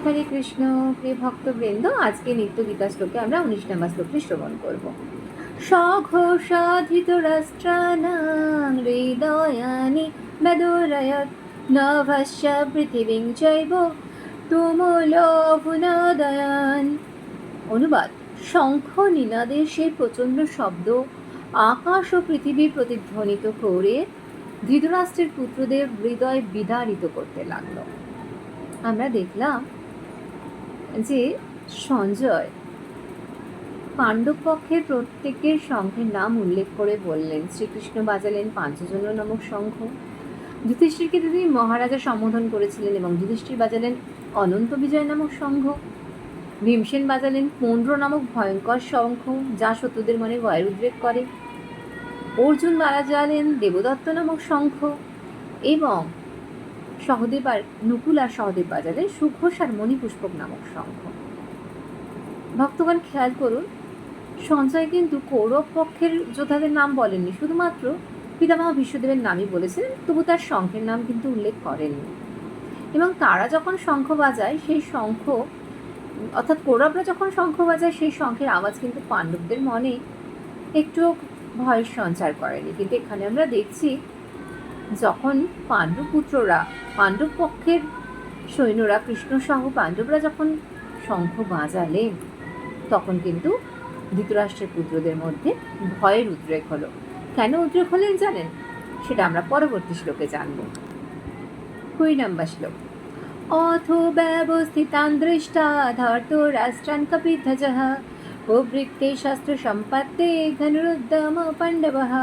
হরে কৃষ্ণ। প্রিয় ভক্তবৃন্দ, আজকে নিত্য গীতা শ্লোকে আমরা 19 নম্বর শ্লোকটি শ্রবণ করব। সঘোষাধিতরাষ্ট্রাণাং হৃদয়ানি বেদোরয়ৎ নভস্য পৃথিবীং চৈব তুমুলোऽভুনদয়ন। অনুবাদ: শঙ্খ নিনাদের সেই প্রচণ্ড শব্দ আকাশ ও পৃথিবী প্রতিধ্বনিত করে ধৃতরাষ্ট্রের পুত্রদের হৃদয় বিদারিত করতে লাগলো। আমরা দেখলাম যে সঞ্জয় পাণ্ডব পক্ষের প্রত্যেকের শঙ্খের নাম উল্লেখ করে বললেন। শ্রীকৃষ্ণ বাজালেন পাঞ্চজন্য নামক শঙ্খ। যুধিষ্ঠিরকে তিনি মহারাজা সম্বোধন করেছিলেন এবং যুধিষ্ঠির বাজালেন অনন্ত বিজয় নামক শঙ্খ। ভীমসেন বাজালেন পৌণ্ড্র নামক ভয়ঙ্কর শঙ্খ, যা শত্রুদের মনে ভয়ের উদ্রেক করে। অর্জুন বাজালেন দেবদত্ত নামক শঙ্খ এবং সহদেব আর নকুল আর সহদেব বাজালেন সুঘোষ আর মণিপুষ্পক নামক শঙ্খ। ভক্তগণ খেয়াল করুন, সঞ্জয় কিন্তু কৌরব পক্ষের যোদ্ধাদের নাম বলেননি, শুধুমাত্র পিতামহ ভীষ্মদেবের নামই বলেছেন, তবু তার শঙ্খের নাম কিন্তু উল্লেখ করেননি। এবং তারা যখন শঙ্খ বাজায়, সেই শঙ্খ অর্থাৎ কৌরবরা যখন শঙ্খ বাজায়, সেই শঙ্খের আওয়াজ কিন্তু পাণ্ডবদের মনে একটু ভয়ের সঞ্চার করেনি। কিন্তু এখানে আমরা দেখছি, যখন পাণ্ডবপুত্ররা, পাণ্ডব পক্ষের সৈন্যরা, কৃষ্ণসহ পাণ্ডবরা যখন শঙ্খ বাজালেন, তখন কিন্তু ধৃতরাষ্ট্রের পুত্রদের মধ্যে ভয়ের উদ্রেক হলো। কেন উদ্রেক হলেন জানেন? সেটা আমরা পরবর্তী শ্লোকে জানব। 20 নম্বর শ্লোক। অথো ব্যবস্থিতান দৃষ্টা ধর্তরাষ্ট্রান কপিধ্বজঃ উবৃত্তে শস্ত্র সম্পত্তে ধনুরুদ্যম পাণ্ডবঃ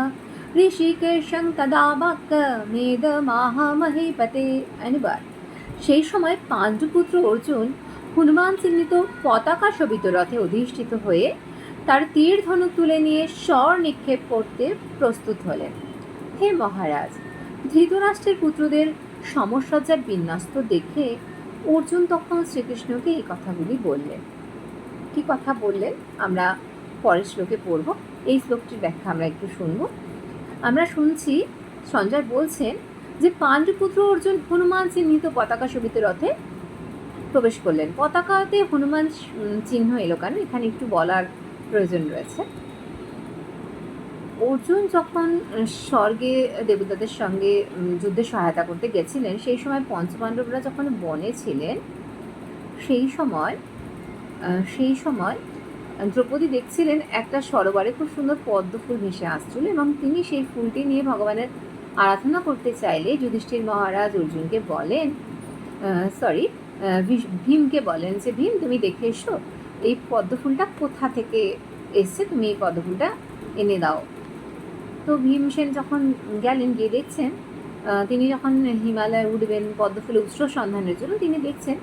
ঋষিকেশং তদা বাক্য মেদমাহ মহীপতে। অনুবাদ: সেই সময় পাণ্ডুপুত্র অর্জুন হনুমান চিহ্নিত পতাকা শোভিত রথে অধিষ্ঠিত হয়ে তার তীর ধনুক তুলে নিয়ে স্বর নিক্ষেপ করতে প্রস্তুত হলেন। হে মহারাজ, ধৃতরাষ্ট্রের পুত্রদের সমসজ্জায় বিন্যস্ত দেখে অর্জুন তখন শ্রীকৃষ্ণকে এই কথাগুলি বললেন। কি কথা বললেন আমরা পরের শ্লোকে পড়ব। এই শ্লোকটির ব্যাখ্যা আমরা একটু শুনব। আমরা শুনছি, সঞ্জয় বলছেন যে পাণ্ডুপুত্র অর্জুন হনুমান চিহ্নিত পতাকা শোভিত রথে প্রবেশ করলেন। পতাকাতে হনুমান চিহ্ন এলো কেন, এখানে একটু বলার প্রয়োজন রয়েছে। অর্জুন যখন স্বর্গে দেবতাদের সঙ্গে যুদ্ধে সহায়তা করতে গেছিলেন, সেই সময় পঞ্চপাণ্ডবরা যখন বনে ছিলেন, সেই সময় দ্রৌপদী দেখছিলেন একটা সরোবরে খুব সুন্দর পদ্ম ফুল ভেসে আসছিল এবং তিনি সেই ফুলটি নিয়ে ভগবানের আরাধনা করতে চাইলে যুধিষ্ঠির মহারাজ অর্জুনকে বলেন, ভীমকে বলেন যে ভীম, তুমি দেখে এসো এই পদ্ম ফুলটা কোথা থেকে এসছে, তুমি এই পদ্ম ফুলটা এনে দাও। তো ভীমসেন যখন গেলেন, গিয়ে দেখছেন, তিনি যখন হিমালয়ে উঠবেন পদ্মফুলের উৎস সন্ধানের জন্য, তিনি দেখছেন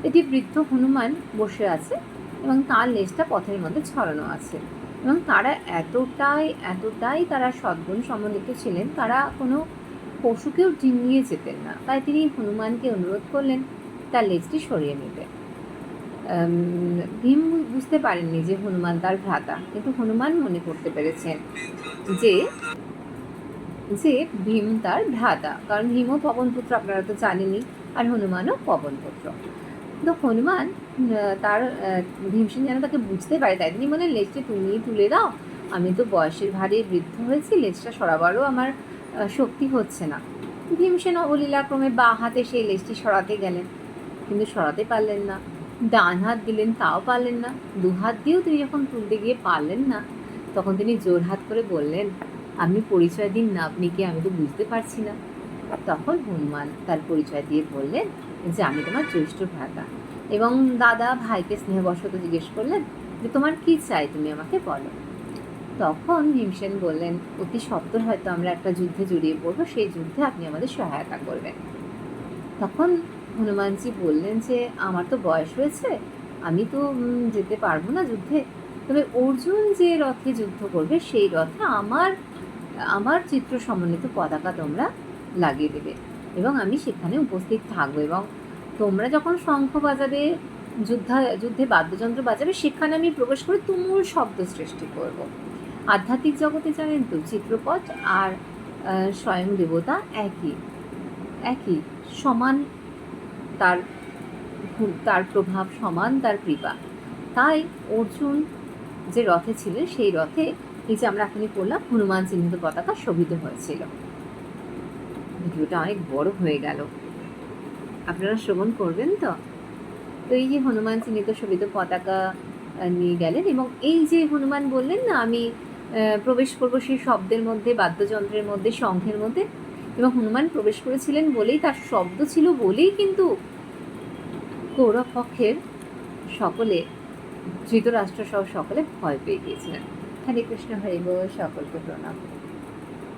এটি বৃদ্ধ হনুমান বসে আছে এবং তার লেজটা পথের মধ্যে ছড়ানো আছে। এবং তারা এতটাই তারা সদ্গুণ সম্বন্ধিত ছিলেন, তারা কোনো পশুকেও ডিঙিয়ে যেতেন না। তাই তিনি হনুমানকে অনুরোধ করলেন তার লেজটি সরিয়ে নিতে। ভীম বুঝতে পারেননি যে হনুমান তার ভ্রাতা, কিন্তু হনুমান মনে করতে পেরেছেন যে ভীম তার ভ্রাতা, কারণ ভীমও পবনপুত্র, আপনারা তো জানেনই, আর হনুমানও পবনপুত্র। তো হনুমান তার ভীমসেন যেন তাকে বুঝতে পারে, তাই তিনি বলেন, লেজটি তুমি তুলে দাও, আমি তো বয়সের ভারে বৃদ্ধ হয়েছি, লেজটা সরাবারও আমার শক্তি হচ্ছে না। ভীমসেন অবলীলাক্রমে বা হাতে সেই লেজটি সরাতে গেলেন, কিন্তু সরাতে পারলেন না। ডান হাত দিলেন, তাও পারলেন না। দু হাত দিয়েও তিনি যখন তুলতে গিয়ে পারলেন না, তখন তিনি জোর হাত করে বললেন, আপনি পরিচয় দিন না, আপনি কি, আমি তো বুঝতে পারছি না। তখন হনুমান তার পরিচয় দিয়ে বললেন যে আমি তোমার জ্যৈষ্ঠ ভ্রাতা। এবং দাদা ভাইকে স্নেহবশত জিজ্ঞেস করলেন যে তোমার কি চাই, তুমি আমাকে বলো। তখন ভীমসেন বললেন, অতি সত্বর হয়তো আমরা একটা যুদ্ধে জড়িয়ে পড়বো, সেই যুদ্ধে আপনি আমাদের সহায়তা করবেন। তখন হনুমানজি বললেন যে আমার তো বয়স হয়েছে, আমি তো যেতে পারবো না যুদ্ধে, তবে অর্জুন যে রথে যুদ্ধ করবে সেই রথে আমার চিত্র সমন্বিত পতাকা তোমরা লাগিয়ে দেবে এবং আমি সেখানে উপস্থিত থাকবো, এবং তোমরা যখন শঙ্খ বাজাবে, যুদ্ধে বাদ্যযন্ত্র বাজাবে, সেখানে আমি প্রবেশ করে তুমুল শব্দ সৃষ্টি করব। আধ্যাত্মিক জগতে জানেন তো, চিত্রপট আর স্বয়ং দেবতা একই সমান তার তার প্রভাব সমান তার কৃপা। তাই অর্জুন যে রথে ছিলেন সেই রথে এই যে আমরা এখনই পড়লাম হনুমান চিহ্নিত পতাকা শোভিত হয়েছিল। ভিডিওটা অনেক বড় হয়ে গেল, আপনারা শ্রবণ করবেন তো? তো এই যে হনুমান চিহ্নিত শোভিত পতাকা নিয়ে গেলেন এবং এই যে হনুমান বললেন না আমি প্রবেশ করবো সেই শব্দের মধ্যে, বাদ্যযন্ত্রের মধ্যে, শঙ্খের মধ্যে, এবং হনুমান প্রবেশ করেছিলেন বলেই, তার শব্দ ছিল বলেই কিন্তু কৌরব পক্ষের সকলে, ধৃতরাষ্ট্র সহ সকলে ভয় পেয়ে গিয়েছিলেন। হরে কৃষ্ণ, হরে বল, সকলকে প্রণাম।